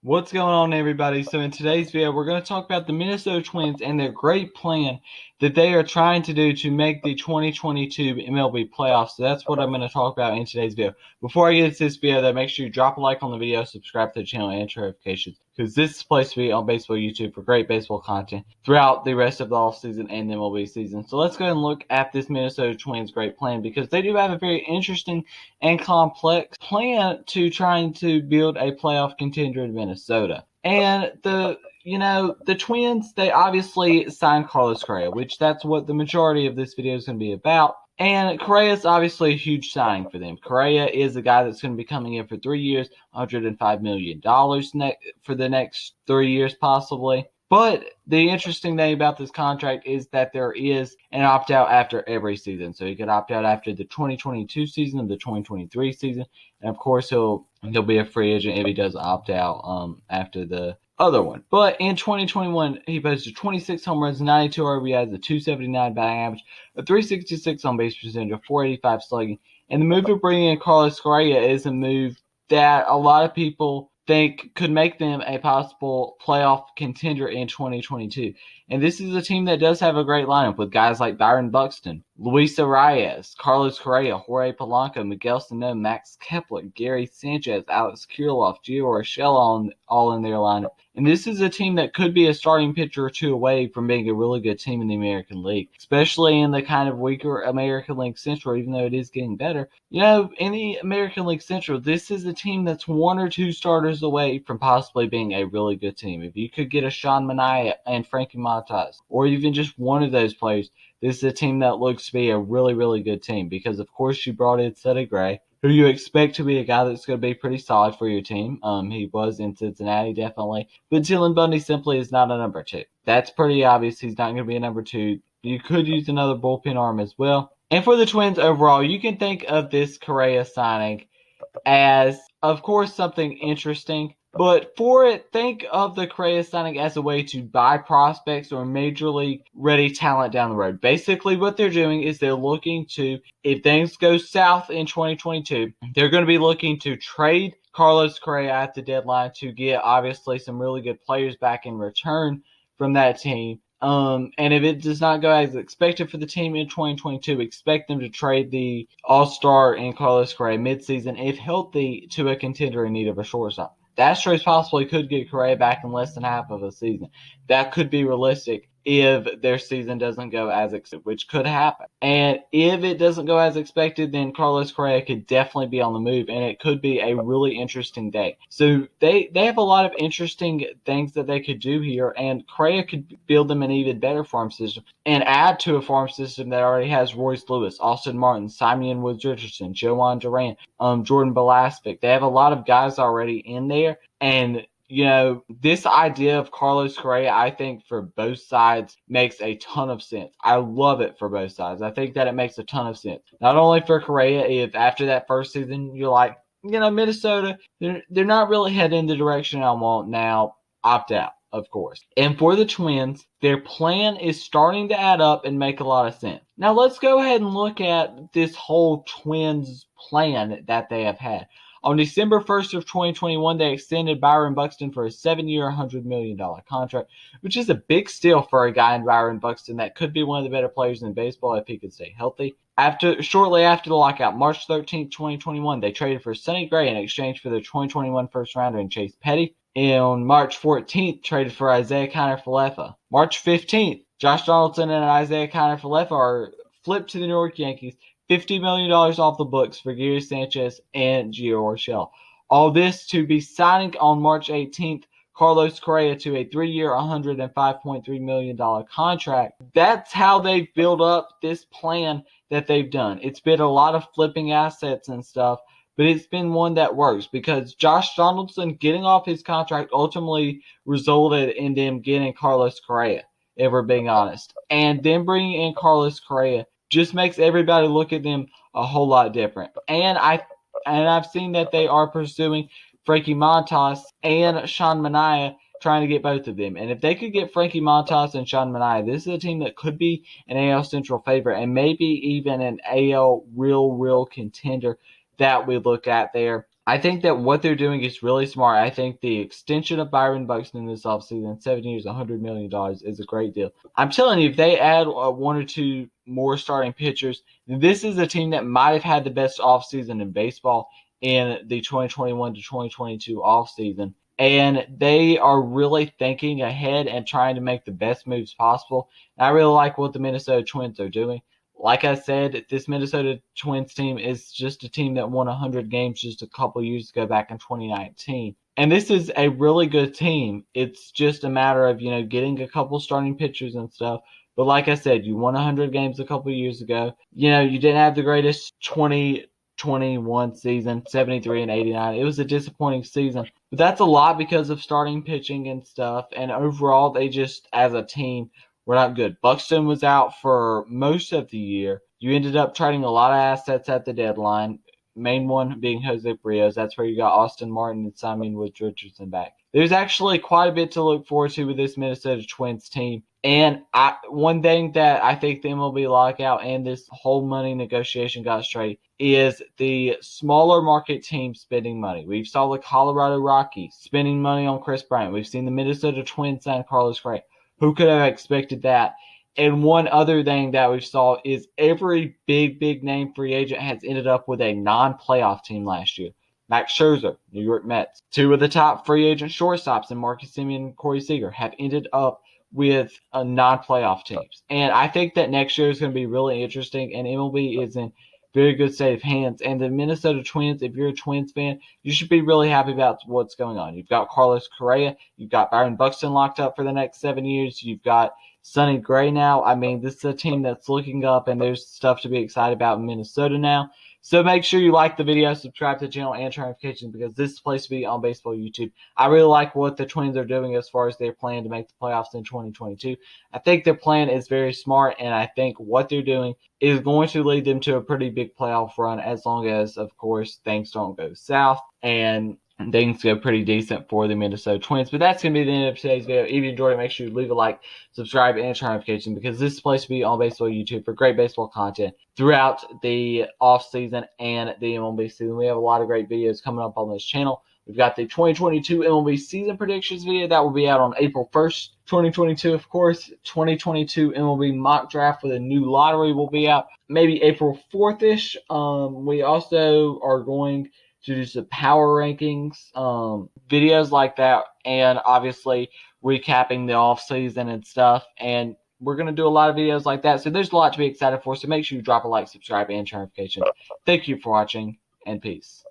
What's going on, everybody? So in today's video, we're going to talk about the Minnesota Twins and their great plan that they are trying to do to make the 2022 MLB playoffs. So that's what I'm going to talk about in today's video. Before I get into this video, though, make sure you drop a like on the video, subscribe to the channel, and turn notifications, because this is the place to be on Baseball YouTube for great baseball content throughout the rest of the offseason and the MLB season. So let's go ahead and look at this Minnesota Twins great plan, because they do have a very interesting and complex plan to trying to build a playoff contender in Minnesota. And the Twins, they obviously signed Carlos Correa, which that's what the majority of this video is going to be about. And Correa is obviously a huge signing for them. Correa is a guy that's going to be coming in for 3 years, $105 million for the next 3 years possibly. But the interesting thing about this contract is that there is an opt-out after every season. So he could opt out after the 2022 season, the 2023 season, and of course he'll be a free agent if he does opt out after the other one. But in 2021, he posted 26 home runs, 92 RBIs, a 279 batting average, a 366 on base percentage, a 485 slugging. And the move of bringing in Carlos Correa is a move that a lot of people think could make them a possible playoff contender in 2022. And this is a team that does have a great lineup with guys like Byron Buxton, Luis Arias, Carlos Correa, Jorge Polanco, Miguel Sano, Max Kepler, Gary Sanchez, Alex Kirilloff, Gio Urshela all in their lineup. And this is a team that could be a starting pitcher or two away from being a really good team in the American League, especially in the kind of weaker American League Central, even though it is getting better. In the American League Central, this is a team that's one or two starters away from possibly being a really good team. If you could get a Sean Manaea and Frankie Montas, or even just one of those players, this is a team that looks to be a really, really good team because, of course, you brought in Sonny Gray, who you expect to be a guy that's going to be pretty solid for your team. He was in Cincinnati, definitely. But Dylan Bundy simply is not a number two. That's pretty obvious. He's not going to be a number two. You could use another bullpen arm as well. And for the Twins overall, you can think of this Correa signing as, of course, something interesting. But for it, think of the Correa signing as a way to buy prospects or major league ready talent down the road. Basically, what they're doing is they're looking to, if things go south in 2022, they're going to be looking to trade Carlos Correa at the deadline to get, obviously, some really good players back in return from that team. And if it does not go as expected for the team in 2022, expect them to trade the all-star in Carlos Correa midseason, if healthy, to a contender in need of a shortstop. The Astros possibly could get Correa back in less than half of a season. That could be realistic if their season doesn't go as expected, which could happen. And if it doesn't go as expected, then Carlos Correa could definitely be on the move, and it could be a really interesting day. So they have a lot of interesting things that they could do here, and Correa could build them an even better farm system and add to a farm system that already has Royce Lewis, Austin Martin, Simeon Woods Richardson, Joan Duran, Jordan Belaspic. They have a lot of guys already in there, and this idea of Carlos Correa, I think for both sides makes a ton of sense. I love it for both sides. I think that it makes a ton of sense. Not only for Correa, if after that first season you're like, Minnesota, they're not really heading in the direction I want now, opt out, of course. And for the Twins, their plan is starting to add up and make a lot of sense. Now let's go ahead and look at this whole Twins plan that they have had. On December 1st of 2021, they extended Byron Buxton for a 7-year, $100 million contract, which is a big steal for a guy in Byron Buxton that could be one of the better players in baseball if he could stay healthy. Shortly after the lockout, March 13th, 2021, they traded for Sonny Gray in exchange for the 2021 first-rounder and Chase Petty. On March 14th, traded for Isaiah Kiner-Falefa. March 15th, Josh Donaldson and Isaiah Kiner-Falefa are flipped to the New York Yankees. $50 million off the books for Gary Sanchez and Gio Urshela. All this to be signing on March 18th Carlos Correa to a 3-year, $105.3 million contract. That's how they've built up this plan that they've done. It's been a lot of flipping assets and stuff, but it's been one that works because Josh Donaldson getting off his contract ultimately resulted in them getting Carlos Correa, if we're being honest. And then bringing in Carlos Correa just makes everybody look at them a whole lot different. And I've seen that they are pursuing Frankie Montas and Sean Manaea, trying to get both of them. And if they could get Frankie Montas and Sean Manaea, this is a team that could be an AL Central favorite and maybe even an AL real contender that we look at there. I think that what they're doing is really smart. I think the extension of Byron Buxton this offseason, 7 years, $100 million, is a great deal. I'm telling you, if they add one or two more starting pitchers, this is a team that might have had the best offseason in baseball in the 2021 to 2022 offseason. And they are really thinking ahead and trying to make the best moves possible. And I really like what the Minnesota Twins are doing. Like I said, this Minnesota Twins team is just a team that won 100 games just a couple years ago back in 2019. And this is a really good team. It's just a matter of, getting a couple starting pitchers and stuff. But like I said, you won 100 games a couple years ago. You didn't have the greatest 2021 season, 73 and 89. It was a disappointing season. But that's a lot because of starting pitching and stuff. And overall, they just, as a team, were not good. Buxton was out for most of the year. You ended up trading a lot of assets at the deadline. Main one being Jose Brios. That's where you got Austin Martin and Simon Woods Richardson back. There's actually quite a bit to look forward to with this Minnesota Twins team. And one thing that I think the MLB lockout and this whole money negotiation got straight is the smaller market teams spending money. We've saw the Colorado Rockies spending money on Chris Bryant. We've seen the Minnesota Twins sign Carlos Correa. Who could have expected that? And one other thing that we saw is every big name free agent has ended up with a non-playoff team last year. Max Scherzer, New York Mets. Two of the top free agent shortstops in Marcus Semien and Corey Seager have ended up with non-playoff teams. And I think that next year is going to be really interesting, and MLB is in very good state of hands. And the Minnesota Twins, if you're a Twins fan, you should be really happy about what's going on. You've got Carlos Correa. You've got Byron Buxton locked up for the next 7 years. You've got Sonny Gray now. I mean, this is a team that's looking up, and there's stuff to be excited about in Minnesota now. So make sure you like the video, subscribe to the channel, and turn notifications because this is the place to be on Baseball YouTube. I really like what the Twins are doing as far as their plan to make the playoffs in 2022. I think their plan is very smart, and I think what they're doing is going to lead them to a pretty big playoff run as long as, of course, things don't go south and things go pretty decent for the Minnesota Twins. But that's going to be the end of today's video. If you enjoyed it, make sure you leave a like, subscribe, and turn notifications because this is the place to be on Baseball YouTube for great baseball content throughout the offseason and the MLB season. We have a lot of great videos coming up on this channel. We've got the 2022 MLB season predictions video that will be out on April 1st, 2022. Of course, 2022 MLB mock draft with a new lottery will be out maybe April 4th-ish. We also are going to do some power rankings, videos like that, and obviously recapping the off season and stuff. And we're going to do a lot of videos like that. So there's a lot to be excited for. So make sure you drop a like, subscribe, and turn notifications. Thank you for watching, and peace.